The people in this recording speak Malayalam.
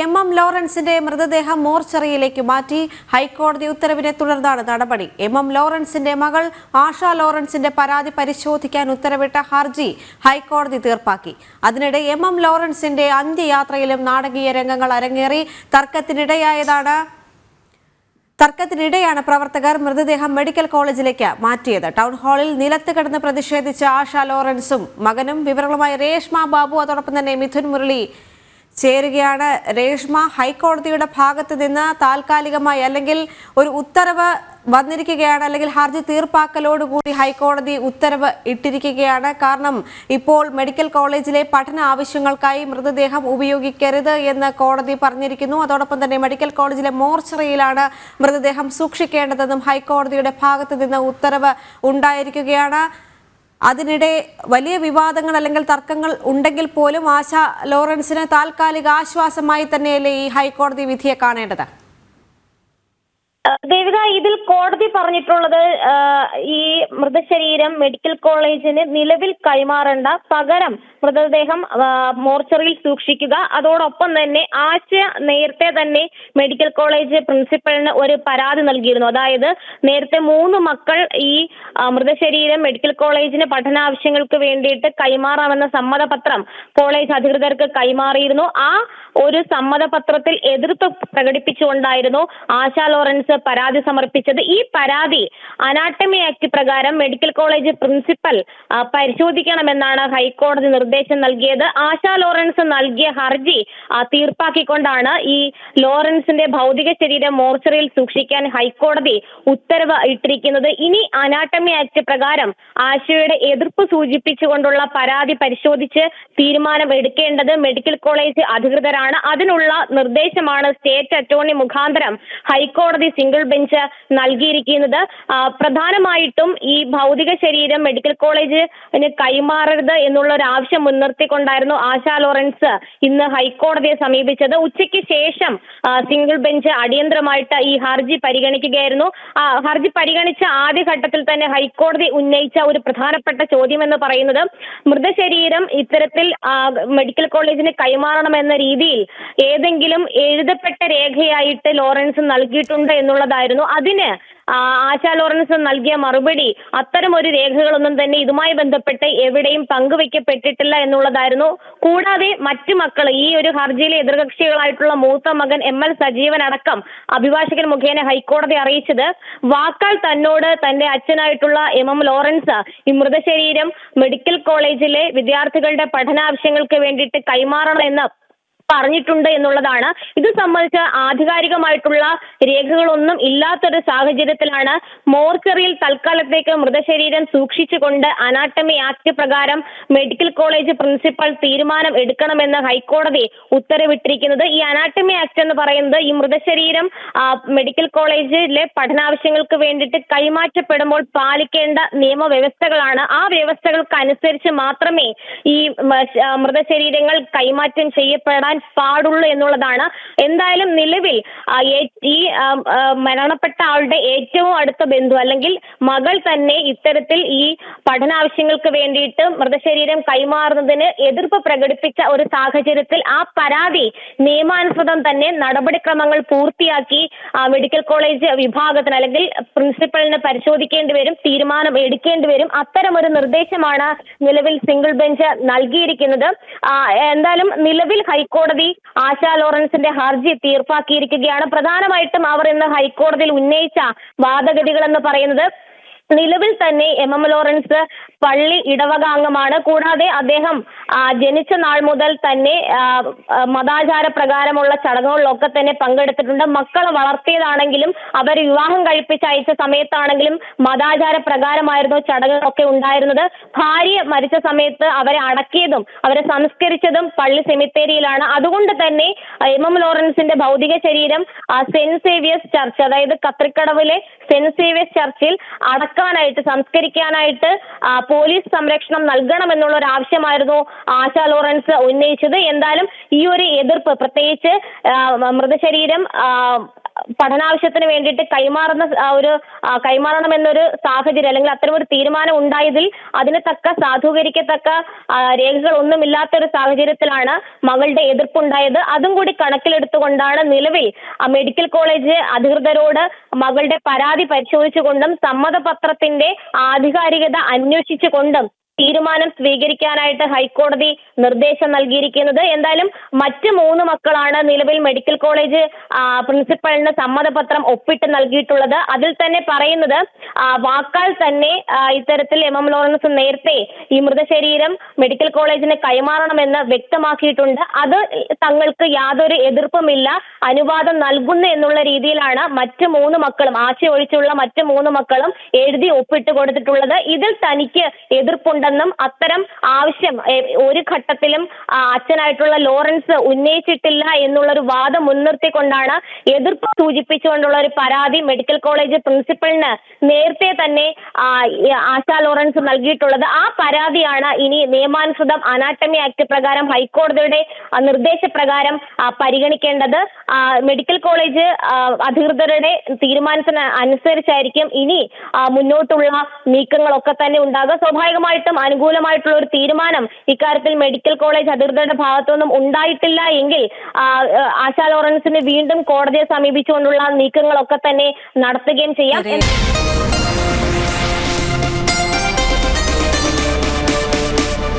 എം ലോറൻസിന്റെ മൃതദേഹം മോർച്ചറിയിലേക്ക് മാറ്റി. ഹൈക്കോടതി ഉത്തരവിനെ തുടർന്നാണ് നടപടി. എം ലോറൻസിന്റെ മകൾ ആശ ലോറൻസിന്റെ പരാതി പരിശോധിക്കാൻ ഉത്തരവിട്ട ഹർജി ഹൈക്കോടതി തീർപ്പാക്കി. അതിനിടെ എം ലോറൻസിന്റെ അന്ത്യയാത്രയിലും നാടകീയ രംഗങ്ങൾ അരങ്ങേറി. തർക്കത്തിനിടെയാണ് പ്രവർത്തകർ മൃതദേഹം മെഡിക്കൽ കോളേജിലേക്ക് മാറ്റിയത്. ടൗൺ ഹാളിൽ നിലത്ത് കിടന്ന് പ്രതിഷേധിച്ച ആശ ലോറൻസും മകനും. വിവരങ്ങളുമായി രേഷ്മ ബാബു, അതോടൊപ്പം തന്നെ മിഥുൻ മുരളി ചേരുകയാണ്. രേഷ്മ, ഹൈക്കോടതിയുടെ ഭാഗത്ത് നിന്ന് താൽക്കാലികമായി അല്ലെങ്കിൽ ഒരു ഉത്തരവ് വന്നിരിക്കുകയാണ്, അല്ലെങ്കിൽ ഹർജി തീർപ്പാക്കലോടുകൂടി ഹൈക്കോടതി ഉത്തരവ് ഇട്ടിരിക്കുകയാണ്. കാരണം ഇപ്പോൾ മെഡിക്കൽ കോളേജിലെ പഠന ആവശ്യങ്ങൾക്കായി മൃതദേഹം ഉപയോഗിക്കരുത് എന്ന് കോടതി പറഞ്ഞിരിക്കുന്നു. അതോടൊപ്പം തന്നെ മെഡിക്കൽ കോളേജിലെ മോർച്ചറിയിലാണ് മൃതദേഹം സൂക്ഷിക്കേണ്ടതെന്നും ഹൈക്കോടതിയുടെ ഭാഗത്ത് നിന്ന് ഉത്തരവ് ഉണ്ടായിരിക്കുകയാണ്. അതിനിടെ വലിയ വിവാദങ്ങൾ അല്ലെങ്കിൽ തർക്കങ്ങൾ ഉണ്ടെങ്കിൽ പോലും ആശ ലോറൻസിന് താൽക്കാലിക ആശ്വാസമായി തന്നെയല്ലേ ഈ ഹൈക്കോടതി വിധിയെ കാണേണ്ടത്? ദേവിക, ഇതിൽ കോടതി പറഞ്ഞിട്ടുള്ളത് ഈ മൃതശരീരം മെഡിക്കൽ കോളേജിന് നിലവിൽ കൈമാറേണ്ട, പകരം മൃതദേഹം മോർച്ചറിയിൽ സൂക്ഷിക്കുക. അതോടൊപ്പം തന്നെ ആശ നേരത്തെ തന്നെ മെഡിക്കൽ കോളേജ് പ്രിൻസിപ്പലിന് ഒരു പരാതി നൽകിയിരുന്നു. അതായത് നേരത്തെ 3 മക്കൾ ഈ മൃതശരീരം മെഡിക്കൽ കോളേജിന് പഠനാവശ്യങ്ങൾക്ക് വേണ്ടിയിട്ട് കൈമാറാമെന്ന സമ്മതപത്രം കോളേജ് അധികൃതർക്ക് കൈമാറിയിരുന്നു. ആ ഒരു സമ്മതപത്രത്തിൽ എതിർപ്പ് പ്രകടിപ്പിച്ചുകൊണ്ടായിരുന്നു ആശ ലോറൻസ് പരാതി സമർപ്പിച്ചത്. ഈ പരാതി അനാട്ടമി ആക്ട് പ്രകാരം മെഡിക്കൽ കോളേജ് പ്രിൻസിപ്പൽ പരിശോധിക്കണമെന്നാണ് ഹൈക്കോടതി നിർദ്ദേശം നൽകിയത്. ആശ ലോറൻസ് നൽകിയ ഹർജി തീർപ്പാക്കിക്കൊണ്ടാണ് ഈ ലോറൻസിന്റെ ഭൗതിക ശരീരം മോർച്ചറിയിൽ സൂക്ഷിക്കാൻ ഹൈക്കോടതി ഉത്തരവ് ഇട്ടിരിക്കുന്നത്. ഇനി അനാട്ടമി ആക്ട് പ്രകാരം ആശയുടെ എതിർപ്പ് സൂചിപ്പിച്ചുകൊണ്ടുള്ള പരാതി പരിശോധിച്ച് തീരുമാനം എടുക്കേണ്ടത് മെഡിക്കൽ കോളേജ് അധികൃതരാണ്. അതിനുള്ള നിർദ്ദേശമാണ് സ്റ്റേറ്റ് അറ്റോർണി മുഖാന്തരം ഹൈക്കോടതി സിംഗിൾ ബെഞ്ച് നൽകിയിരിക്കുന്നത്. പ്രധാനമായിട്ടും ഈ ഭൗതിക ശരീരം മെഡിക്കൽ കോളേജിന് കൈമാറരുത് എന്നുള്ള ഒരു ആവശ്യം മുൻനിർത്തിക്കൊണ്ടായിരുന്നു ആശ ലോറൻസ് ഇന്ന് ഹൈക്കോടതിയെ സമീപിച്ചത്. ഉച്ചയ്ക്ക് ശേഷം സിംഗിൾ ബെഞ്ച് അടിയന്തരമായിട്ട് ഈ ഹർജി പരിഗണിക്കുകയായിരുന്നു. ഹർജി പരിഗണിച്ച ആദ്യഘട്ടത്തിൽ തന്നെ ഹൈക്കോടതി ഉന്നയിച്ച ഒരു പ്രധാനപ്പെട്ട ചോദ്യം എന്ന് പറയുന്നത്, മൃതശരീരം ഇത്തരത്തിൽ മെഡിക്കൽ കോളേജിന് കൈമാറണമെന്ന രീതിയിൽ ഏതെങ്കിലും എഴുതപ്പെട്ട രേഖയായിട്ട് ലോറൻസ് നൽകിയിട്ടുണ്ട് എന്നുള്ളതായിരുന്നു. അതിന് ആശ ലോറൻസ് നൽകിയ മറുപടി, അത്തരം ഒരു രേഖകളൊന്നും തന്നെ ഇതുമായി ബന്ധപ്പെട്ട് എവിടെയും പങ്കുവെക്കപ്പെട്ടിട്ടില്ല എന്നുള്ളതായിരുന്നു. കൂടാതെ മറ്റു മക്കൾ, ഈ ഒരു ഹർജിയിലെ എതിർകക്ഷികളായിട്ടുള്ള മൂത്ത മകൻ ML സജീവൻ അടക്കം അഭിഭാഷകൻ മുഖേന ഹൈക്കോടതി അറിയിച്ചത്, വാക്കാൽ തന്നോട് തന്റെ അച്ഛനായിട്ടുള്ള MM ലോറൻസ് ഈ മൃതശരീരം മെഡിക്കൽ കോളേജിലെ വിദ്യാർത്ഥികളുടെ പഠനാവശ്യങ്ങൾക്ക് വേണ്ടിയിട്ട് കൈമാറണമെന്ന് പറഞ്ഞിട്ടുണ്ട് എന്നുള്ളതാണ്. ഇത് സംബന്ധിച്ച് ആധികാരികമായിട്ടുള്ള രേഖകളൊന്നും ഇല്ലാത്തൊരു സാഹചര്യത്തിലാണ് മോർച്ചറിയിൽ തൽക്കാലത്തേക്ക് മൃതശരീരം സൂക്ഷിച്ചുകൊണ്ട് അനാട്ടമി ആക്ട് പ്രകാരം മെഡിക്കൽ കോളേജ് പ്രിൻസിപ്പൽ തീരുമാനം എടുക്കണമെന്ന് ഹൈക്കോടതി ഉത്തരവിട്ടിരിക്കുന്നത്. ഈ അനാട്ടമി ആക്ട് എന്ന് പറയുന്നത് ഈ മൃതശരീരം മെഡിക്കൽ കോളേജിലെ പഠനാവശ്യങ്ങൾക്ക് വേണ്ടിയിട്ട് കൈമാറ്റപ്പെടുമ്പോൾ പാലിക്കേണ്ട നിയമവ്യവസ്ഥകളാണ്. ആ വ്യവസ്ഥകൾക്കനുസരിച്ച് മാത്രമേ ഈ മൃതശരീരങ്ങൾ കൈമാറ്റം ചെയ്യപ്പെടാൻ പാടുള്ളൂ എന്നുള്ളതാണ്. എന്തായാലും നിലവിൽ ഈ മരണപ്പെട്ട ആളുടെ ഏറ്റവും അടുത്ത ബന്ധു അല്ലെങ്കിൽ മകൾ തന്നെ ഇത്തരത്തിൽ ഈ പഠനാവശ്യങ്ങൾക്ക് വേണ്ടിയിട്ട് മൃതശരീരം കൈമാറുന്നതിന് എതിർപ്പ് പ്രകടിപ്പിച്ച ഒരു സാഹചര്യത്തിൽ ആ പരാതി നിയമാനുസൃതം തന്നെ നടപടിക്രമങ്ങൾ പൂർത്തിയാക്കി മെഡിക്കൽ കോളേജ് വിഭാഗത്തിന് അല്ലെങ്കിൽ പ്രിൻസിപ്പലിന് പരിശോധിക്കേണ്ടി വരും, തീരുമാനം എടുക്കേണ്ടി വരും. അത്തരമൊരു നിർദ്ദേശമാണ് നിലവിൽ സിംഗിൾ ബെഞ്ച് നൽകിയിരിക്കുന്നത്. എന്തായാലും നിലവിൽ ഹൈക്കോടതി ആശ ലോറൻസിന്റെ ഹർജി തീർപ്പാക്കിയിരിക്കുകയാണ്. പ്രധാനമായിട്ടും അവർ ഇന്ന് ഹൈക്കോടതിയിൽ ഉന്നയിച്ച വാദഗതികൾ എന്ന് പറയുന്നത്, നിലവിൽ തന്നെ MM ലോറൻസ് പള്ളി ഇടവക അംഗമാണ്. കൂടാതെ അദ്ദേഹം ജനിച്ച നാൾ മുതൽ തന്നെ മതാചാര പ്രകാരമുള്ള ചടങ്ങുകളിലൊക്കെ തന്നെ പങ്കെടുത്തിട്ടുണ്ട്. മക്കളെ വളർത്തിയതാണെങ്കിലും അവർ വിവാഹം കഴിപ്പിച്ചയച്ച സമയത്താണെങ്കിലും മതാചാര പ്രകാരമായിരുന്നു ചടങ്ങുകളൊക്കെ ഉണ്ടായിരുന്നത്. ഭാര്യ മരിച്ച സമയത്ത് അവരെ അടക്കിയതും അവരെ സംസ്കരിച്ചതും പള്ളി സെമിത്തേരിയിലാണ്. അതുകൊണ്ട് തന്നെ MM ലോറൻസിന്റെ ഭൗതിക ശരീരം സെന്റ് സേവിയേഴ്സ് ചർച്ച്, അതായത് കത്രിക്കടവിലെ സെന്റ് സേവിയേഴ്സ് ചർച്ചിൽ സംസ്കരിക്കാനായിട്ട് പോലീസ് സംരക്ഷണം നൽകണമെന്നുള്ള ഒരു ആവശ്യമായിരുന്നു ആശ ലോറൻസ് ഉന്നയിച്ചത്. എന്തായാലും ഈ ഒരു എതിർപ്പ്, പ്രത്യേകിച്ച് മൃതശരീരം പഠനാവശ്യത്തിന് വേണ്ടിയിട്ട് കൈമാറണമെന്നൊരു സാഹചര്യം അല്ലെങ്കിൽ അത്തരമൊരു തീരുമാനം ഉണ്ടായതിൽ അതിന് തക്ക സാധൂകരിക്കത്തക്ക രേഖകൾ ഒന്നുമില്ലാത്ത ഒരു സാഹചര്യത്തിലാണ് മകളുടെ എതിർപ്പുണ്ടായത്. അതും കൂടി കണക്കിലെടുത്തുകൊണ്ടാണ് നിലവിൽ മെഡിക്കൽ കോളേജ് അധികൃതരോട് മകളുടെ പരാതി പരിശോധിച്ചുകൊണ്ടും സമ്മതപത്രത്തിന്റെ ആധികാരികത അന്വേഷിച്ചുകൊണ്ടും തീരുമാനം സ്വീകരിക്കാനായിട്ട് ഹൈക്കോടതി നിർദ്ദേശം നൽകിയിരിക്കുന്നത്. എന്തായാലും മറ്റ് 3 മക്കളാണ് നിലവിൽ മെഡിക്കൽ കോളേജ് പ്രിൻസിപ്പലിന് സമ്മതപത്രം ഒപ്പിട്ട് നൽകിയിട്ടുള്ളത്. അതിൽ തന്നെ പറയുന്നത് വാക്കാൽ തന്നെ ഇത്തരത്തിൽ MM ലോറൻസ് നേരത്തെ ഈ മൃതശരീരം മെഡിക്കൽ കോളേജിന് കൈമാറണമെന്ന് വ്യക്തമാക്കിയിട്ടുണ്ട്. അത് തങ്ങൾക്ക് യാതൊരു എതിർപ്പുമില്ല, അനുവാദം നൽകുന്നു എന്നുള്ള രീതിയിലാണ് മറ്റ് 3 മക്കളും ആശ ഒഴിച്ചുള്ള മറ്റ് 3 മക്കളും എഴുതി ഒപ്പിട്ട് കൊടുത്തിട്ടുള്ളത്. ഇതിൽ തനിക്ക് എതിർപ്പുണ്ടെന്നും അത്തരം ആവശ്യം ഒരു ഘട്ടത്തിലും അച്ഛനായിട്ടുള്ള ലോറൻസ് ഉന്നയിച്ചിട്ടില്ല എന്നുള്ളൊരു വാദം മുൻനിർത്തിക്കൊണ്ടാണ് എതിർപ്പ് സൂചിപ്പിച്ചുകൊണ്ടുള്ള ഒരു പരാതി മെഡിക്കൽ കോളേജ് പ്രിൻസിപ്പലിന് നേരത്തെ തന്നെ ആശാ ലോറൻസ് നൽകിയിട്ടുള്ളത്. ആ പരാതിയാണ് ഇനി നിയമാനുസൃതം അനാട്ടമി ആക്ട് പ്രകാരം ഹൈക്കോടതിയുടെ നിർദ്ദേശപ്രകാരം പരിഗണിക്കേണ്ടത്. മെഡിക്കൽ കോളേജ് അധികൃതരുടെ തീരുമാനത്തിന് അനുസരിച്ചായിരിക്കും ഇനി മുന്നോട്ടുള്ള നീക്കങ്ങളൊക്കെ തന്നെ ഉണ്ടാകുക. സ്വാഭാവികമായിട്ടും അനുകൂലമായിട്ടുള്ള ഒരു തീരുമാനം ഇക്കാര്യത്തിൽ മെഡിക്കൽ കോളേജ് അധികൃതരുടെ ഭാഗത്തുനിന്നും ഉണ്ടായിട്ടില്ല എങ്കിൽ ആശാ ലോറൻസിന് വീണ്ടും കോടതിയെ സമീപിച്ചുകൊണ്ടുള്ള നീക്കങ്ങളൊക്കെ തന്നെ നടത്തുകയും ചെയ്യാം.